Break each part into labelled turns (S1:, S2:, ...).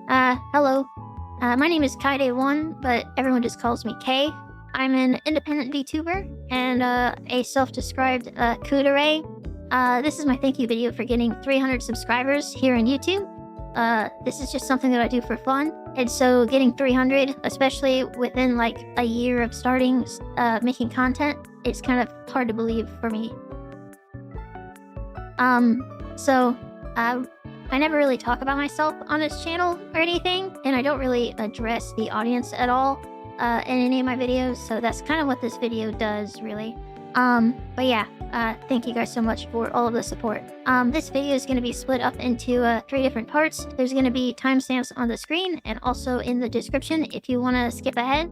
S1: Hello. My name is Kaede1, but everyone just calls me K. I'm an independent VTuber and a self-described kudere. This is my thank you video for getting 300 subscribers here on YouTube. This is just something that I do for fun, and so getting 300, especially within like a year of starting making content, it's kind of hard to believe for me. I never really talk about myself on this channel or anything, and I don't really address the audience at all in any of my videos, so that's kind of what this video does, really. But yeah, thank you guys so much for all of the support. This video is going to be split up into 3 different parts. There's going to be timestamps on the screen and also in the description if you want to skip ahead.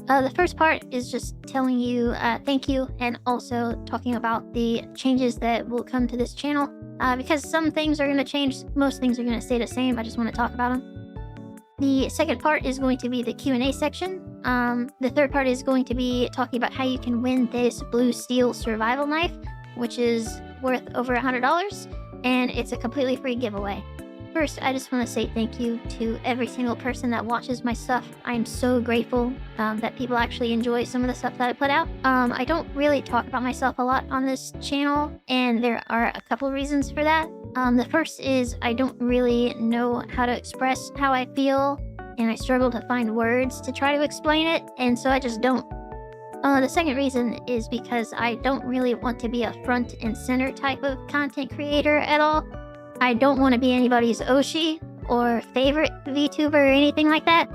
S1: The first part is just telling you thank you, and also talking about the changes that will come to this channel. Because some things are going to change, most things are going to stay the same. I just want to talk about them. The second part is going to be the Q&A section. The third part is going to be talking about how you can win this blue steel survival knife, which is worth over $100, and it's a completely free giveaway. First, I just want to say thank you to every single person that watches my stuff. I am so grateful that people actually enjoy some of the stuff that I put out. I don't really talk about myself a lot on this channel, and there are a couple reasons for that. The first is I don't really know how to express how I feel, and I struggle to find words to try to explain it, and so I just don't. The second reason is because I don't really want to be a front and center type of content creator at all. I don't want to be anybody's Oshi or favorite VTuber or anything like that.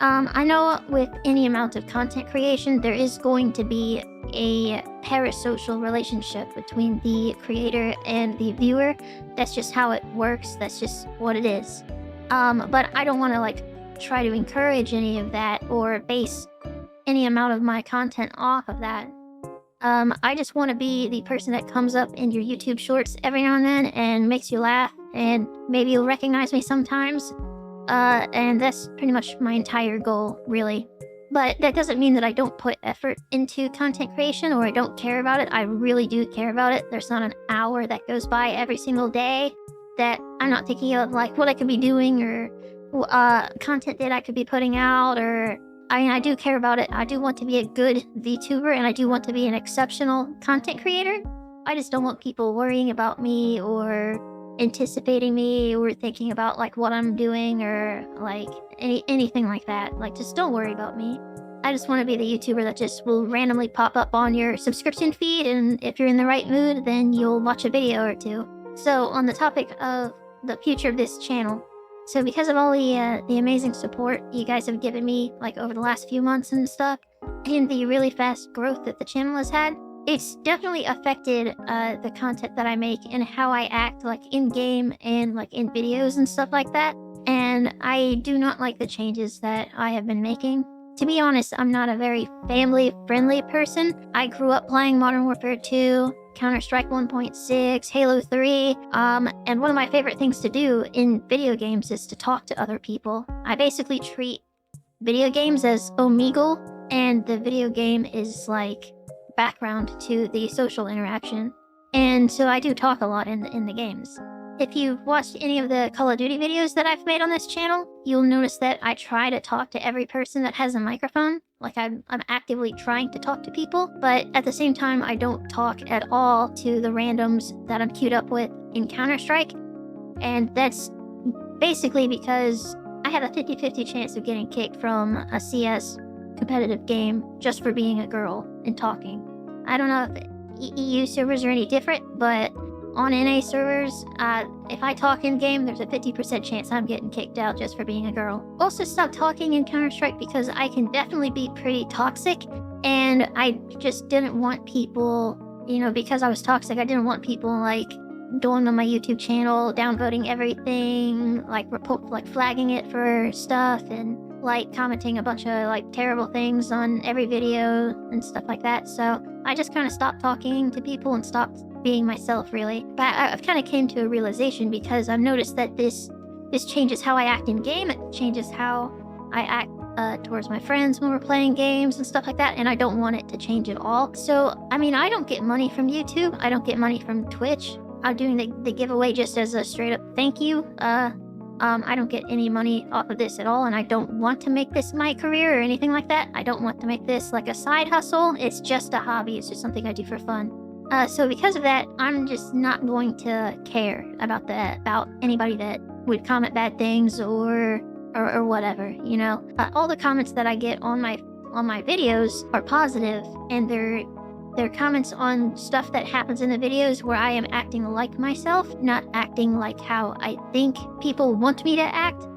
S1: I know with any amount of content creation, there is going to be a parasocial relationship between the creator and the viewer. That's just how it works. That's just what it is. But I don't want to like try to encourage any of that or base any amount of my content off of that. I just want to be the person that comes up in your YouTube shorts every now and then and makes you laugh, and maybe you'll recognize me sometimes. And that's pretty much my entire goal, really. But that doesn't mean that I don't put effort into content creation or I don't care about it. I really do care about it. There's not an hour that goes by every single day that I'm not thinking of like what I could be doing or content that I could be putting out, or I mean, I do care about it. I do want to be a good VTuber, and I do want to be an exceptional content creator. I just don't want people worrying about me or anticipating me or thinking about like what I'm doing or like anything like that. Like, just don't worry about me. I just want to be the YouTuber that just will randomly pop up on your subscription feed, and if you're in the right mood, then you'll watch a video or two. So on the topic of the future of this channel, so because of all the amazing support you guys have given me like over the last few months and stuff, and the really fast growth that the channel has had, it's definitely affected the content that I make and how I act like in-game and like in videos and stuff like that. And I do not like the changes that I have been making. To be honest, I'm not a very family-friendly person. I grew up playing Modern Warfare 2, Counter-Strike 1.6, Halo 3, and one of my favorite things to do in video games is to talk to other people. I basically treat video games as Omegle, and the video game is like background to the social interaction. And so I do talk a lot in the games. If you've watched any of the Call of Duty videos that I've made on this channel, you'll notice that I try to talk to every person that has a microphone. Like, I'm actively trying to talk to people, but at the same time, I don't talk at all to the randoms that I'm queued up with in Counter-Strike. And that's basically because I have a 50-50 chance of getting kicked from a CS competitive game just for being a girl and talking. I don't know if EU servers are any different, but on NA servers, if I talk in-game, there's a 50% chance I'm getting kicked out just for being a girl. Also, stop talking in Counter-Strike because I can definitely be pretty toxic, and I just didn't want people, you know, because I was toxic, I didn't want people, like, going on my YouTube channel, downvoting everything, like, flagging it for stuff, and, like, commenting a bunch of, like, terrible things on every video and stuff like that. So I just kind of stopped talking to people and stopped being myself, really. But I've kind of came to a realization because I've noticed that this changes how I act in game. It changes how I act towards my friends when we're playing games and stuff like that, and I don't want it to change at all. So, I mean, I don't get money from YouTube. I don't get money from Twitch. I'm doing the giveaway just as a straight up thank you. I don't get any money off of this at all, and I don't want to make this my career or anything like that. I don't want to make this like a side hustle. It's just a hobby. It's just something I do for fun. So because of that, I'm just not going to care about anybody that would comment bad things or whatever, you know. All the comments that I get on my videos are positive, and they're comments on stuff that happens in the videos where I am acting like myself, not acting like how I think people want me to act.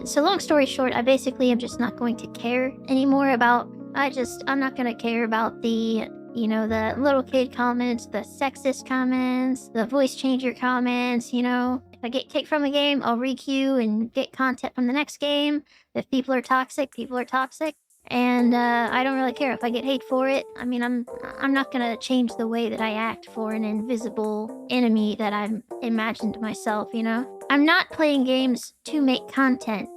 S1: So long story short, I basically am just not going to care anymore about, I'm not going to care about the, you know, the little kid comments, the sexist comments, the voice changer comments, you know. If I get kicked from a game, I'll re-queue and get content from the next game. If people are toxic, people are toxic. And I don't really care if I get hate for it. I mean, I'm not gonna change the way that I act for an invisible enemy that I've imagined myself, you know? I'm not playing games to make content.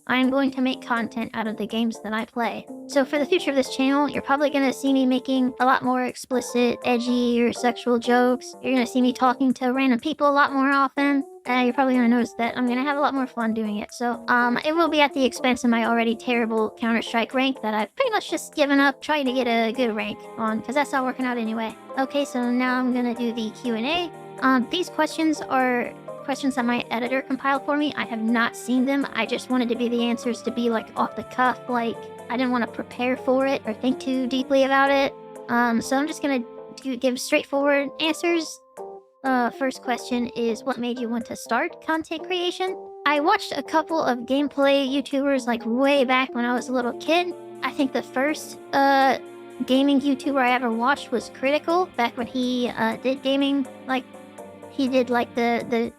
S1: I'm going to make content out of the games that I play. So for the future of this channel, you're probably gonna see me making a lot more explicit, edgy, or sexual jokes. You're gonna see me talking to random people a lot more often. You're probably gonna notice that I'm gonna have a lot more fun doing it. So, it will be at the expense of my already terrible Counter-Strike rank that I've pretty much just given up trying to get a good rank on, because that's not working out anyway. Okay, so now I'm gonna do the Q&A. These questions are questions that my editor compiled for me. I have not seen them. I just wanted to be the answers to be like off the cuff, like I didn't want to prepare for it or think too deeply about it. So I'm just gonna give straightforward answers. First question is, what made you want to start content creation? I watched a couple of gameplay YouTubers like way back when I was a little kid. I think the first gaming YouTuber I ever watched was Critical, back when he did gaming, like he did like the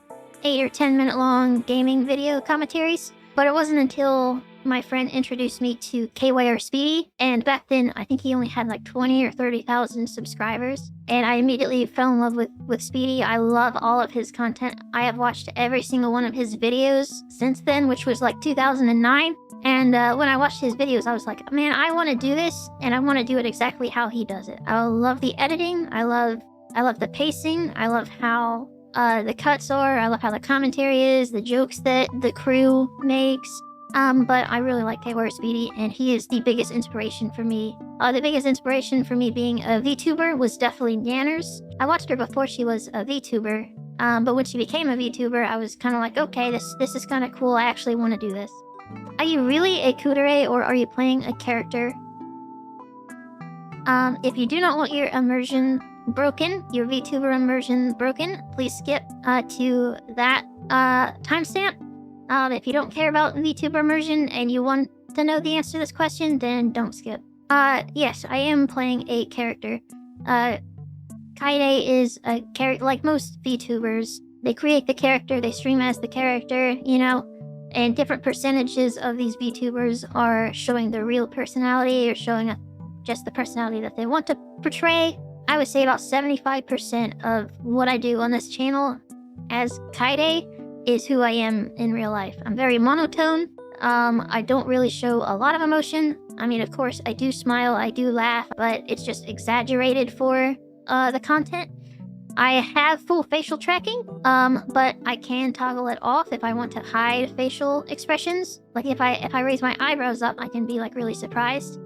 S1: 8 or 10 minute long gaming video commentaries. But it wasn't until my friend introduced me to QnA, and back then I think he only had like 20 or 30,000 subscribers, and I immediately fell in love with Speedy. I love all of his content. I have watched every single one of his videos since then, which was like 2009. And when I watched his videos, I was like, man, I want to do this, and I want to do it exactly how he does it. I love the editing. I love the pacing. I love how the cuts are. I love how the commentary is, the jokes that the crew makes. But I really like QnA, and he is the biggest inspiration for me. The biggest inspiration for me being a VTuber was definitely Nanners. I watched her before she was a VTuber, but when she became a VTuber, I was kind of like, okay, this is kind of cool. I actually want to do this. Are you really a QnA, or are you playing a character? If you do not want your immersion broken, your VTuber immersion broken, please skip to that timestamp. If you don't care about VTuber immersion and you want to know the answer to this question, then don't skip. Yes, I am playing a character. Kaede is a character, like most VTubers. They create the character, they stream as the character, you know, and different percentages of these VTubers are showing their real personality or showing just the personality that they want to portray. I would say about 75% of what I do on this channel as Kaede is who I am in real life. I'm very monotone. I don't really show a lot of emotion. I mean, of course, I do smile, I do laugh, but it's just exaggerated for the content. I have full facial tracking, but I can toggle it off if I want to hide facial expressions. Like if I raise my eyebrows up, I can be like really surprised.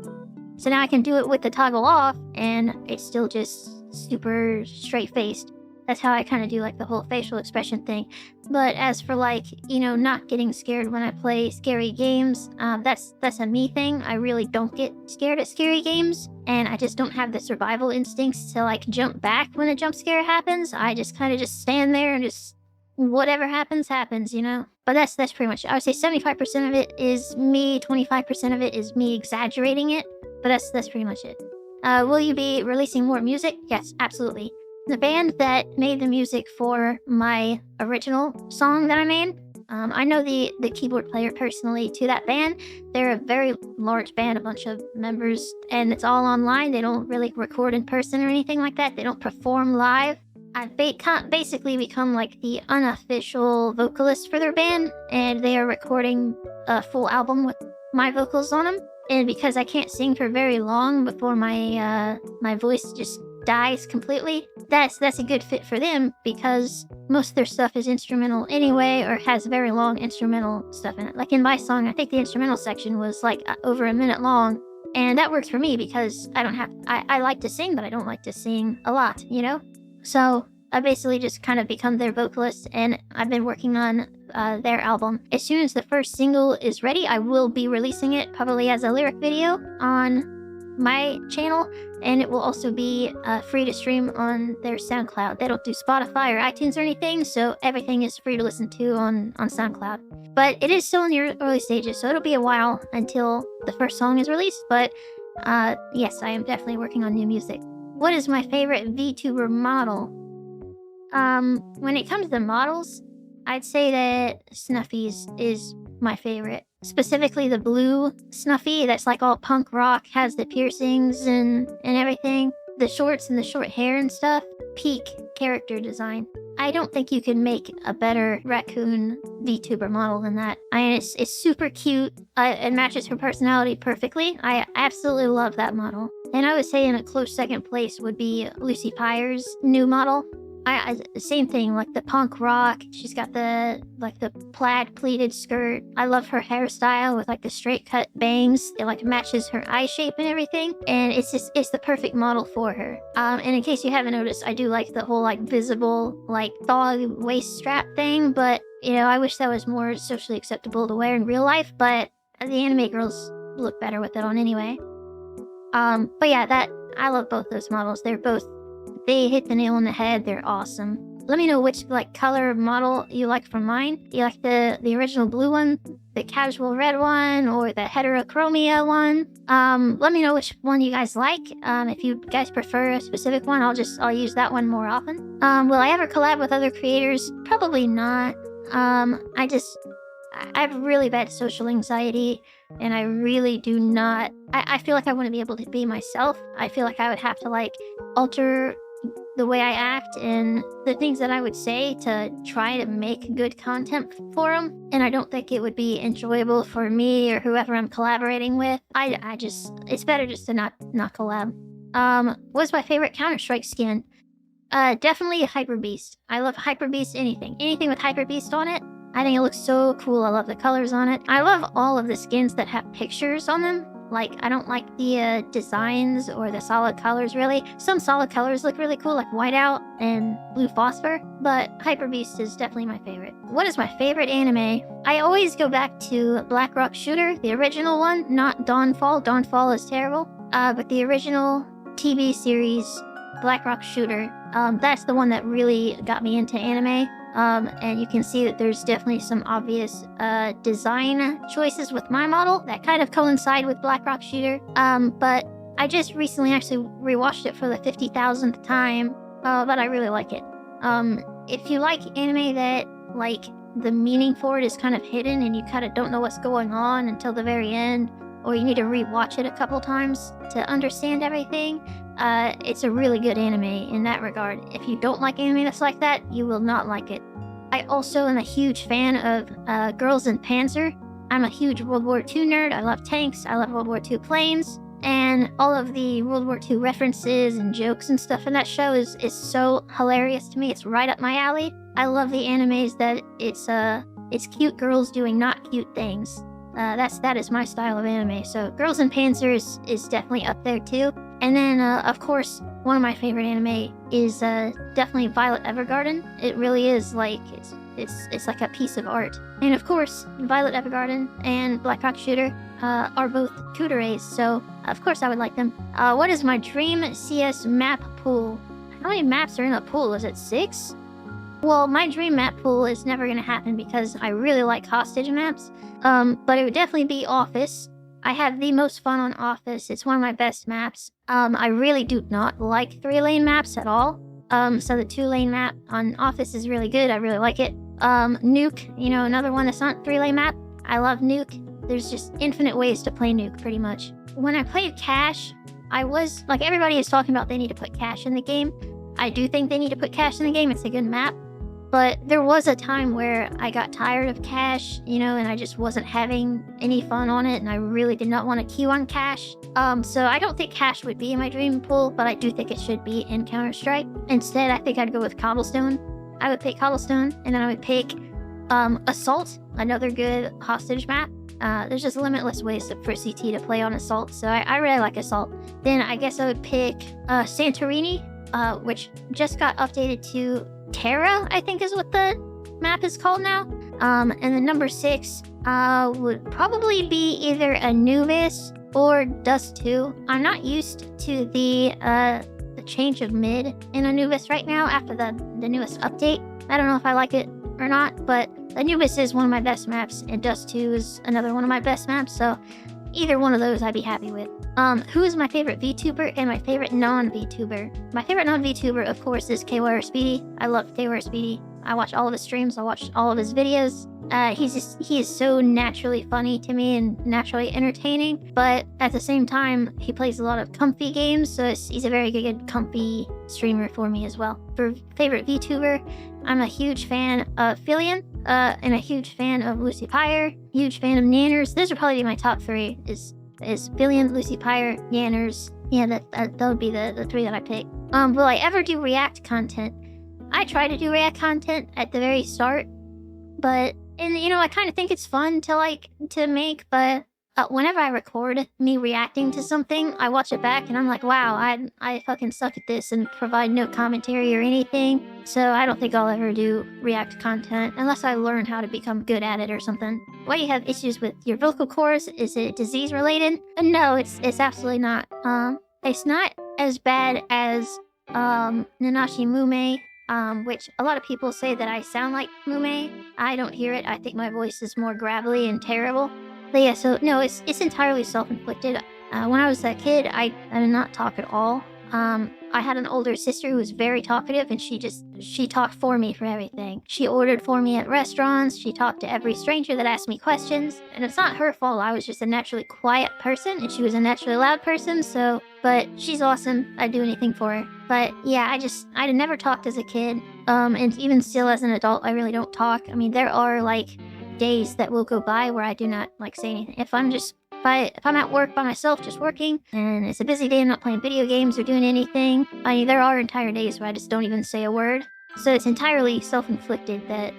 S1: So now I can do it with the toggle off, and it's still just super straight-faced. That's how I kind of do like the whole facial expression thing. But as for like, you know, not getting scared when I play scary games, that's a me thing. I really don't get scared at scary games, and I just don't have the survival instincts to like jump back when a jump scare happens. I just kind of just stand there and just whatever happens, happens, you know? But that's pretty much it. I would say 75% of it is me, 25% of it is me exaggerating it, but that's pretty much it. Will you be releasing more music? Yes, absolutely. The band that made the music for my original song that I made, I know the keyboard player personally to that band. They're a very large band, a bunch of members, and it's all online. They don't really record in person or anything like that. They don't perform live. I've basically become like the unofficial vocalist for their band, and they are recording a full album with my vocals on them. And because I can't sing for very long before my voice just dies completely, that's a good fit for them because most of their stuff is instrumental anyway, or has very long instrumental stuff in it. Like in my song, I think the instrumental section was like over a minute long, and that works for me because I like to sing, but I don't like to sing a lot, you know? So I basically just kind of become their vocalist, and I've been working on their album. As soon as the first single is ready, I will be releasing it probably as a lyric video on my channel, and it will also be free to stream on their SoundCloud. They don't do Spotify or iTunes or anything, so everything is free to listen to on SoundCloud. But it is still in the early stages, so it'll be a while until the first song is released, but yes, I am definitely working on new music. What is my favorite VTuber model? When it comes to models, I'd say that Snuffy's is my favorite. Specifically the blue Snuffy that's like all punk rock, has the piercings and everything. The shorts and the short hair and stuff. Peak character design. I don't think you can make a better raccoon VTuber model than that. I mean, it's super cute. It matches her personality perfectly. I absolutely love that model. And I would say in a close second place would be Lucy Pyre's new model. Same thing, like the punk rock. She's got the plaid pleated skirt. I love her hairstyle with like the straight cut bangs. It like matches her eye shape and everything. And it's the perfect model for her. And in case you haven't noticed, I do like the whole like visible like thong waist strap thing. But you know, I wish that was more socially acceptable to wear in real life. But the anime girls look better with it on anyway. But yeah, I love both those models. They hit the nail on the head. They're awesome. Let me know which like color model you like from mine. Do you like the original blue one, the casual red one, or the heterochromia one? Let me know which one you guys like. If you guys prefer a specific one, I'll use that one more often. Will I ever collab with other creators? Probably not. I have really bad social anxiety, and I really do not. I feel like I wouldn't be able to be myself. I feel like I would have to like alter the way I act and the things that I would say to try to make good content for them. And I don't think it would be enjoyable for me or whoever I'm collaborating with. It's better just to not collab. What's my favorite Counter-Strike skin? Definitely Hyper Beast. I love Hyper Beast anything with Hyper Beast on it. I think it looks so cool. I love the colors on it. I love all of the skins that have pictures on them. Like, I don't like the designs or the solid colors, really. Some solid colors look really cool, like Whiteout and Blue Phosphor, but Hyper Beast is definitely my favorite. What is my favorite anime? I always go back to Black Rock Shooter, the original one, not Dawnfall. Dawnfall is terrible. But the original TV series, Black Rock Shooter, that's the one that really got me into anime. And you can see that there's definitely some obvious design choices with my model that kind of coincide with Black Rock Shooter. But I just recently actually rewatched it for the 50,000th time, but I really like it. If you like anime that, like, the meaning for it is kind of hidden and you kind of don't know what's going on until the very end, or you need to rewatch it a couple times to understand everything, it's a really good anime in that regard. If you don't like anime that's like that, you will not like it. I also am a huge fan of Girls in Panzer. I'm a huge World War II nerd. I love tanks. I love World War II planes. And all of the World War II references and jokes and stuff in that show is so hilarious to me. It's right up my alley. I love the animes that it's cute girls doing not cute things. That is my style of anime. So Girls in Panzer is definitely up there too. And then, of course, one of my favorite anime is definitely Violet Evergarden. It really is like, it's like a piece of art. And of course, Violet Evergarden and Black Rock Shooter are both Kudereis, so of course I would like them. What is my dream CS map pool? How many maps are in a pool? Is it 6? Well, my dream map pool is never going to happen because I really like hostage maps. But it would definitely be Office. I have the most fun on Office. It's one of my best maps. I really do not like 3-lane maps at all. So the 2-lane map on Office is really good. I really like it. Nuke, another one that's not 3-lane map. I love Nuke. There's just infinite ways to play Nuke, pretty much. When I played Cash, I was, like, everybody is talking about they need to put Cash in the game. I do think they need to put Cash in the game. It's a good map. But there was a time where I got tired of cash, you know, and I just wasn't having any fun on it, and I really did not want to queue on cash. So I don't think cash would be in my dream pool, but I do think it should be in Counter-Strike. Instead, I think I'd go with Cobblestone. I would pick Cobblestone, and then I would pick Assault, another good hostage map. There's just limitless ways for CT to play on Assault, so I really like Assault. Then I guess I would pick Santorini, which just got updated to Terra, I think is what the map is called now. And then number 6 would probably be either Anubis or Dust 2. I'm not used to the change of mid in Anubis right now after the newest update. I don't know if I like it or not, but Anubis is one of my best maps, and Dust 2 is another one of my best maps, so either one of those I'd be happy with. Who is my favorite VTuber and my favorite non-VTuber? My favorite non-VTuber, of course, is Kaede1VT. I love Kaede1VT. I watch all of his streams. I watch all of his videos. He is so naturally funny to me and naturally entertaining, but at the same time, he plays a lot of comfy games, so he's a very good comfy streamer for me as well. For favorite VTuber, I'm a huge fan of Philian, and a huge fan of Lucy Pyre, huge fan of Nanners. Those are probably my top 3, is Philian, Lucy Pyre, Nanners. Yeah, that would be the 3 that I pick. Will I ever do React content? I try to do React content at the very start, but, and you know, I kind of think it's fun to make, but whenever I record me reacting to something, I watch it back and I'm like, wow, I fucking suck at this and provide no commentary or anything. So I don't think I'll ever do React content unless I learn how to become good at it or something. Why do you have issues with your vocal cords? Is it disease related? No, it's absolutely not. It's not as bad as Nanashi Mume, which a lot of people say that I sound like Mume. I don't hear it. I think my voice is more gravelly and terrible. But yeah, so no, it's entirely self-inflicted. When I was a kid, I did not talk at all. I had an older sister who was very talkative, and she talked for me for everything. She ordered for me at restaurants. She talked to every stranger that asked me questions. And it's not her fault. I was just a naturally quiet person, and she was a naturally loud person, so... But she's awesome. I'd do anything for her. But yeah, I never talked as a kid. And even still as an adult, I really don't talk. I mean, there are, like, days that will go by where I do not, like, say anything. If I'm at work by myself, just working, and it's a busy day, I'm not playing video games or doing anything, I mean, there are entire days where I just don't even say a word. So it's entirely self-inflicted that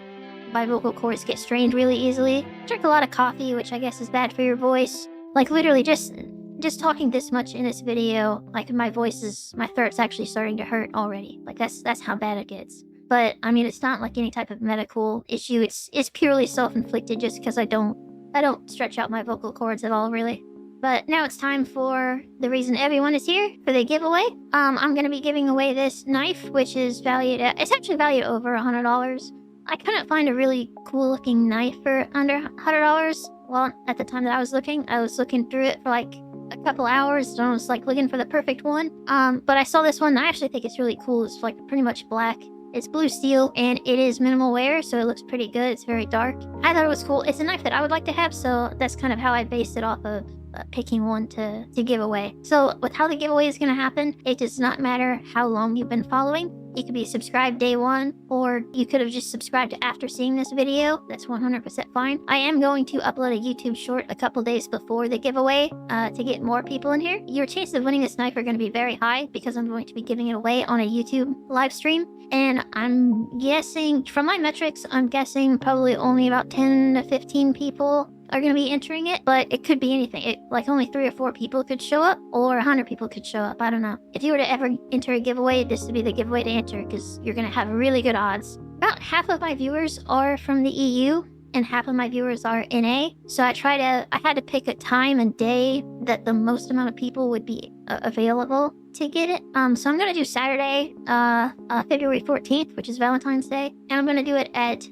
S1: my vocal cords get strained really easily. I drink a lot of coffee, which I guess is bad for your voice. Like, literally, just talking this much in this video, like, my throat's actually starting to hurt already. Like, that's how bad it gets. But, I mean, it's not like any type of medical issue. It's purely self-inflicted just because I don't stretch out my vocal cords at all, really. But now it's time for the reason everyone is here, for the giveaway. I'm going to be giving away this knife, which is it's actually valued over $100. I couldn't find a really cool-looking knife for under $100. Well, at the time that I was looking through it for like a couple hours, and I was like looking for the perfect one. But I saw this one, and I actually think it's really cool. It's like pretty much black. It's blue steel, and it is minimal wear, so it looks pretty good. It's very dark. I thought it was cool. It's a knife that I would like to have, so that's kind of how I based it off of picking one to give away. So with how the giveaway is going to happen, it does not matter how long you've been following. You could be subscribed day 1, or you could have just subscribed after seeing this video. That's 100% fine. I am going to upload a YouTube short a couple days before the giveaway to get more people in here. Your chances of winning this knife are going to be very high because I'm going to be giving it away on a YouTube live stream. And I'm guessing, from my metrics, I'm guessing probably only about 10 to 15 people are going to be entering it, but it could be anything. Like only 3 or 4 people could show up, or 100 people could show up. I don't know. If you were to ever enter a giveaway, this would be the giveaway to enter, because you're going to have really good odds. About half of my viewers are from the EU, and half of my viewers are NA. So I had to pick a time and day that the most amount of people would be available to get it. So I'm going to do Saturday, February 14th, which is Valentine's Day, and I'm going to do it at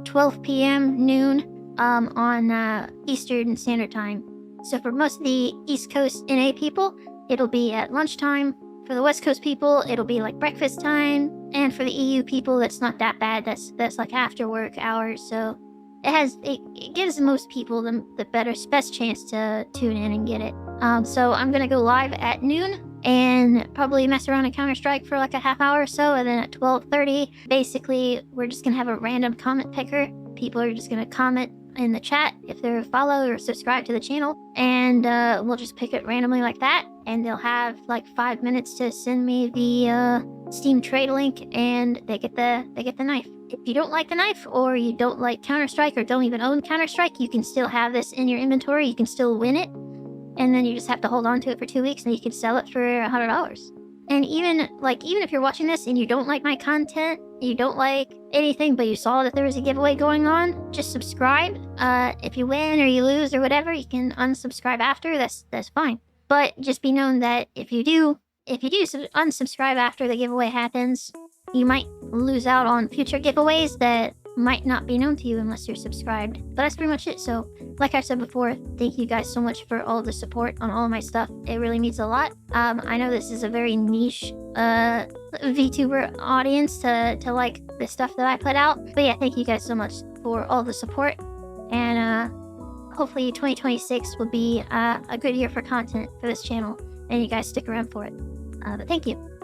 S1: 12 p.m. noon. On Eastern Standard Time. So for most of the East Coast NA people, it'll be at lunchtime. For the West Coast people, it'll be like breakfast time. And for the EU people, that's not that bad. That's like after work hours. So it gives most people the best chance to tune in and get it. So I'm gonna go live at noon and probably mess around in Counter-Strike for like a half hour or so, and then at 12:30, basically, we're just gonna have a random comment picker. People are just gonna comment in the chat if they're followed or subscribed to the channel, and we'll just pick it randomly like that, and they'll have like 5 minutes to send me the Steam trade link, and they get the knife. If you don't like the knife, or you don't like Counter-Strike, or don't even own Counter-Strike, you can still have this in your inventory. You can still win it, and then you just have to hold on to it for 2 weeks, and you can sell it for $100. And even if you're watching this and you don't like my content, you don't like anything, but you saw that there was a giveaway going on, just subscribe. If you win or you lose or whatever, you can unsubscribe after. That's fine. But just be known that if you do unsubscribe after the giveaway happens, you might lose out on future giveaways that might not be known to you unless you're subscribed. But that's pretty much it. So, like I said before, thank you guys so much for all the support on all of my stuff. It really means a lot. I know this is a very niche VTuber audience to like the stuff that I put out. But yeah, thank you guys so much for all the support. And hopefully 2026 will be a good year for content for this channel, and you guys stick around for it. But thank you.